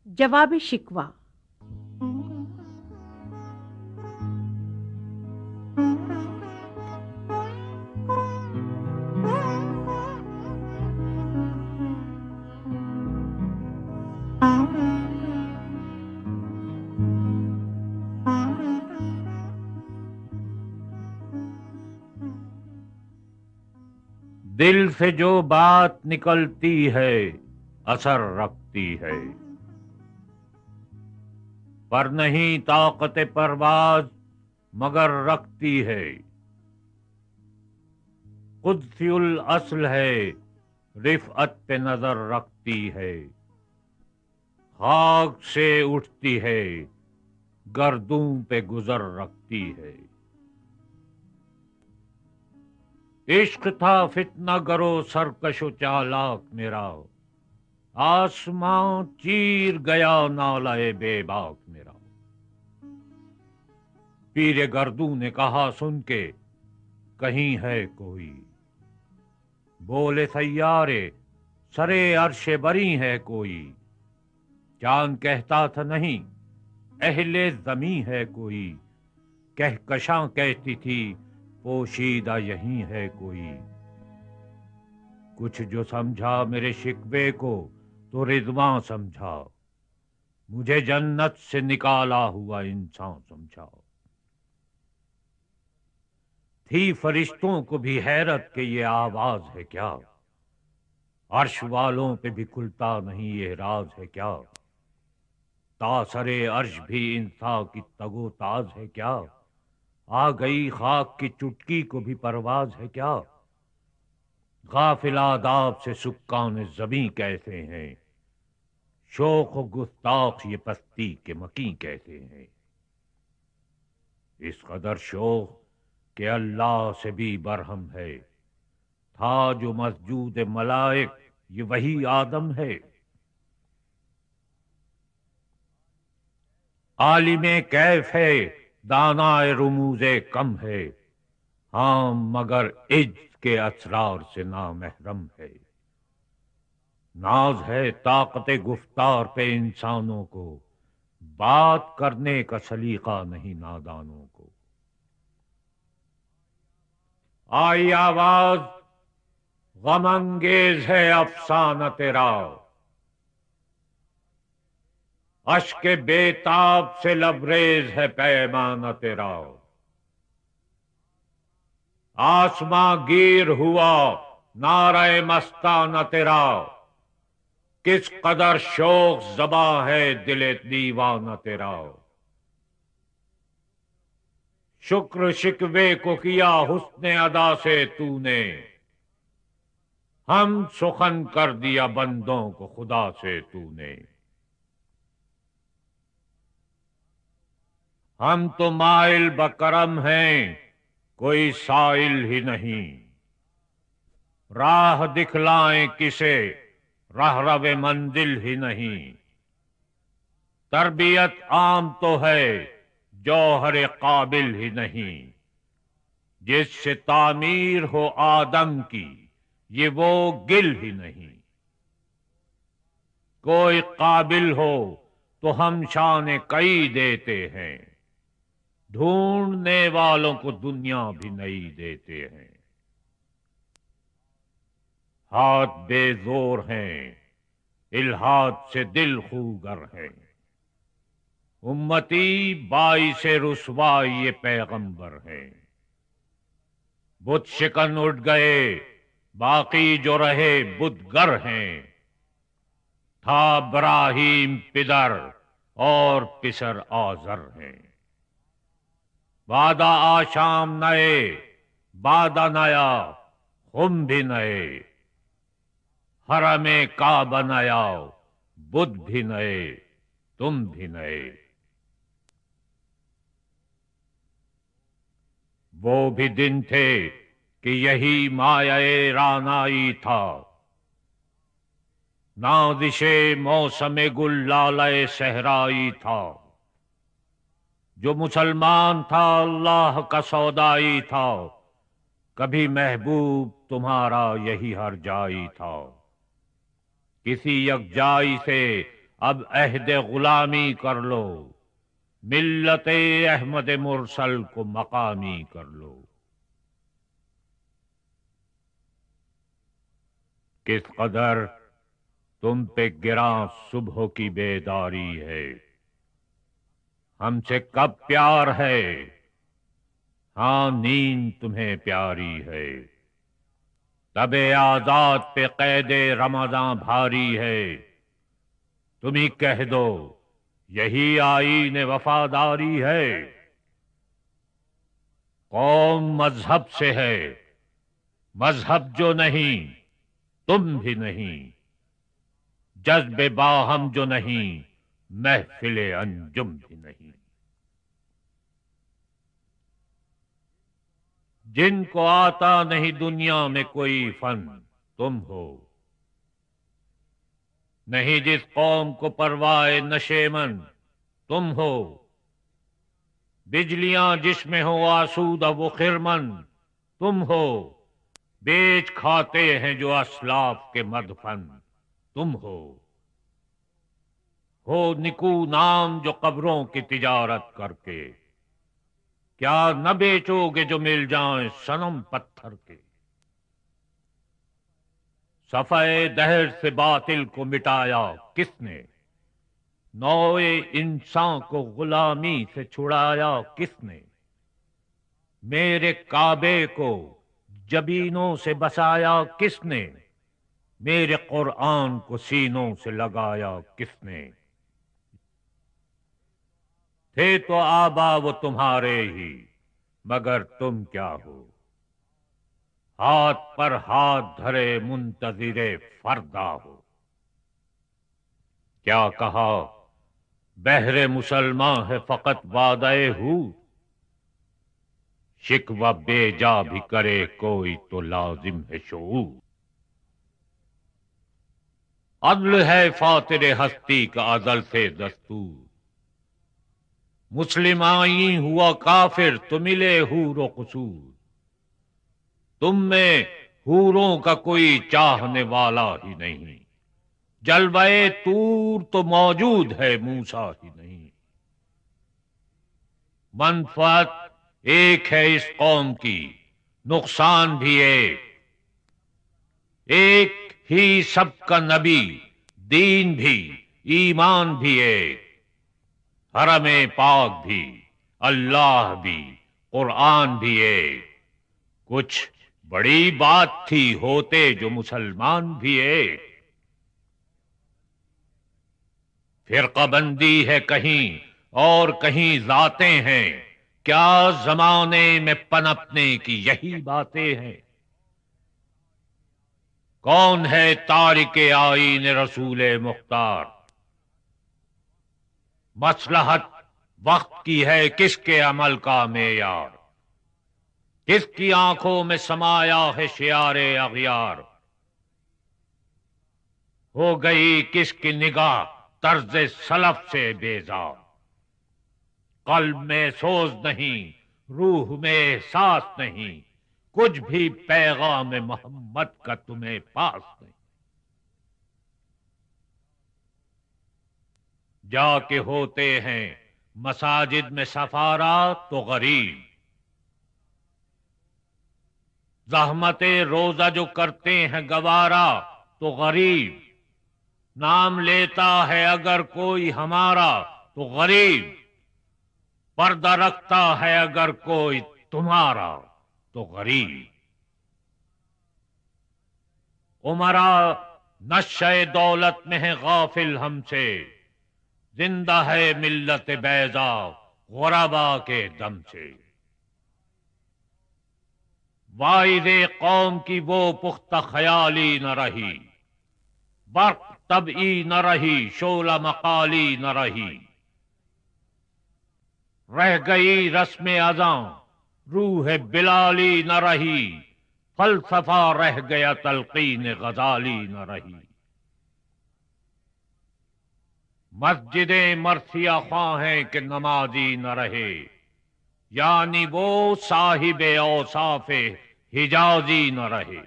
جواب شکوہ۔ دل سے جو بات نکلتی ہے اثر رکھتی ہے، پر نہیں طاقت پرواز مگر رکھتی ہے۔ قدسی الاصل ہے، رفعت پہ نظر رکھتی ہے۔ خاک سے اٹھتی ہے، گردوں پہ گزر رکھتی ہے۔ عشق تھا فتنہ گرو سرکش و چالاک میرا، آسمان چیر گیا نالہ بے باک میرا۔ پیر گردوں نے کہا سن کے کہیں ہے کوئی، بولے سیارے سرے عرش بری ہے کوئی۔ چاند کہتا تھا نہیں اہل زمیں ہے کوئی، کہکشاں کہتی تھی پوشیدہ یہیں ہے کوئی۔ کچھ جو سمجھا میرے شکوے کو تو رضواں سمجھا، مجھے جنت سے نکالا ہوا انسان سمجھا۔ تھی فرشتوں کو بھی حیرت کہ یہ آواز ہے کیا، عرش والوں پہ بھی کھلتا نہیں یہ راز ہے کیا۔ تاثرے عرش بھی انسا کی تگ و تاز ہے کیا، آ گئی خاک کی چٹکی کو بھی پرواز ہے کیا۔ غافل آداب سے سکان زمیں کیسے ہیں، شوق و گستاخ یہ پستی کے مکیں کیسے ہیں۔ اس قدر شوق کہ اللہ سے بھی برہم ہے، تھا جو مسجود ملائک یہ وہی آدم ہے۔ عالم کیف ہے دانا رموز کم ہے، ہاں مگر عجز کے اسرار سے نامحرم ہے۔ ناز ہے طاقت گفتار پہ انسانوں کو، بات کرنے کا سلیقہ نہیں نادانوں کو۔ آئی آواز غم انگیز ہے افسانہ تیرا، اشک بےتاب سے لبریز ہے پیمانہ تیرا۔ آسماں گیر ہوا نعرہ مستانہ تیرا، کس قدر شوق زباں ہے دل دیوانہ تیرا۔ شکر شکوے کو کیا حسن ادا سے تو نے، ہم سخن کر دیا بندوں کو خدا سے تو نے۔ ہم تو مائل بکرم ہیں کوئی سائل ہی نہیں، راہ دکھلائیں کسے راہ رو منزل ہی نہیں۔ تربیت عام تو ہے جوہر قابل ہی نہیں، جس سے تعمیر ہو آدم کی یہ وہ گل ہی نہیں۔ کوئی قابل ہو تو ہم شان کئی دیتے ہیں، ڈھونڈنے والوں کو دنیا بھی نئی دیتے ہیں۔ ہاتھ بے زور ہیں الحاد سے دل خوگر ہیں، امتی باعث رسوائی یہ پیغمبر ہیں۔ بت شکن اٹھ گئے باقی جو رہے بت گر ہیں، تھا ابراہیم پدر اور پسر آزر ہیں۔ وعدہ آشام نئے بادہ نیا خم بھی نئے، حرم کعبہ نیا بدھ بھی نئے تم بھی نئے۔ وہ بھی دن تھے کہ یہی مایہ رانائی تھا، نازش موسم گل لالہ صحرائی تھا۔ جو مسلمان تھا اللہ کا سودائی تھا، کبھی محبوب تمہارا یہی ہر جائی تھا۔ کسی یکجائی سے اب عہد غلامی کر لو، ملت احمد مرسل کو مقامی کر لو۔ کس قدر تم پہ گراں صبح کی بیداری ہے، ہم سے کب پیار ہے، ہاں نیند تمہیں پیاری ہے۔ تب آزاد پہ قید رمضاں بھاری ہے، تم ہی کہہ دو یہی آئین وفاداری ہے۔ قوم مذہب سے ہے، مذہب جو نہیں تم بھی نہیں، جذب باہم جو نہیں محفل انجم بھی نہیں۔ جن کو آتا نہیں دنیا میں کوئی فن تم ہو، نہیں جس قوم کو پرواہ نشیمن تم ہو، بجلیاں جس میں ہو آسودہ وہ خرمن تم ہو، بیچ کھاتے ہیں جو اسلاف کے مدفن تم ہو نکو نام جو قبروں کی تجارت کر کے، کیا نہ بیچو گے جو مل جائیں صنم پتھر کے۔ صفحہ دہر سے باطل کو مٹایا کس نے، نوع انسان کو غلامی سے چھڑایا کس نے، میرے کعبے کو جبینوں سے بسایا کس نے، میرے قرآن کو سینوں سے لگایا کس نے۔ تھے تو آبا وہ تمہارے ہی، مگر تم کیا ہو، ہاتھ پر ہاتھ دھرے منتظر فردا ہو۔ کیا کہا بہر مسلمان ہے فقط وعدہ ہو، شکوہ بے جا بھی کرے کوئی تو لازم ہے شعور۔ عدل ہے فاطر ہستی کا ازل سے دستور، مسلم آئین ہوا کافر تو ملے حور و قصور، تم میں حوروں کا کوئی چاہنے والا ہی نہیں، جلوہ طور تو موجود ہے موسیٰ ہی نہیں۔ منفعت ایک ہے اس قوم کی، نقصان بھی ایک ہی سب کا نبی، دین بھی ایمان بھی ایک، حرم پاک بھی اللہ بھی قرآن بھی ایک، کچھ بڑی بات تھی ہوتے جو مسلمان بھی ایک۔ فرقہ بندی ہے کہیں اور کہیں ذاتیں ہیں، کیا زمانے میں پنپنے کی یہی باتیں ہیں۔ کون ہے تارک آئین رسول مختار، مصلحت وقت کی ہے کس کے عمل کا معیار، کس کی آنکھوں میں سمایا ہے شعار اغیار، ہو گئی کس کی نگاہ طرز سلف سے بیزار، قلب میں سوز نہیں روح میں احساس نہیں، کچھ بھی پیغام محمد کا تمہیں پاس نہیں۔ جا کے ہوتے ہیں مساجد میں سفارا تو غریب، زحمت روزہ جو کرتے ہیں گوارا تو غریب، نام لیتا ہے اگر کوئی ہمارا تو غریب، پردہ رکھتا ہے اگر کوئی تمہارا تو غریب۔ عمرا نشہ دولت میں ہے غافل ہم سے، زندہ ہے ملت بیضا غربا کے دم سے۔ واعظ قوم کی وہ پختہ خیالی نہ رہی، برق طبعی نہ رہی شعلہ مقالی نہ رہی، رہ گئی رسم اذاں روح بلالی نہ رہی، فلسفہ رہ گیا تلقین غزالی نہ رہی۔ مسجدیں مرثیہ خواں ہیں کہ نمازی نہ رہے، یعنی وہ صاحب اوصاف حجازی نہ رہے۔